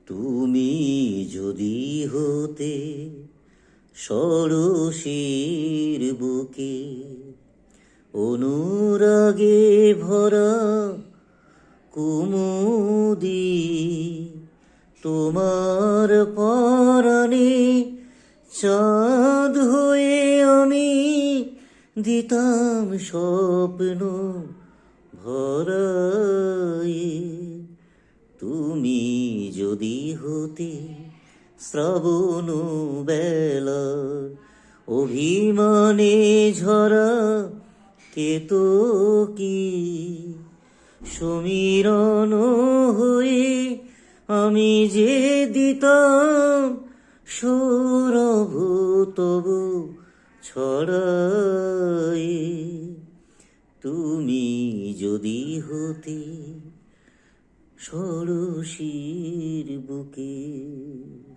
তুমি যদি হতে ষোড়শীর বুকে, অনুরাগে ভরা কুমুদি, তোমার পরাণে চাঁদ হয়ে আমি দিতাম স্বপ্ন ভরায়ে। তুমি যদি হতে শ্রাবণ বেলার অভিমানে ঝরা কেতকী, সমীরণ হয়ে আমি যে দিতাম সৌরভ তবু ছড়ায়ে। তুমি যদি হতে ষোড়শীর বুকে।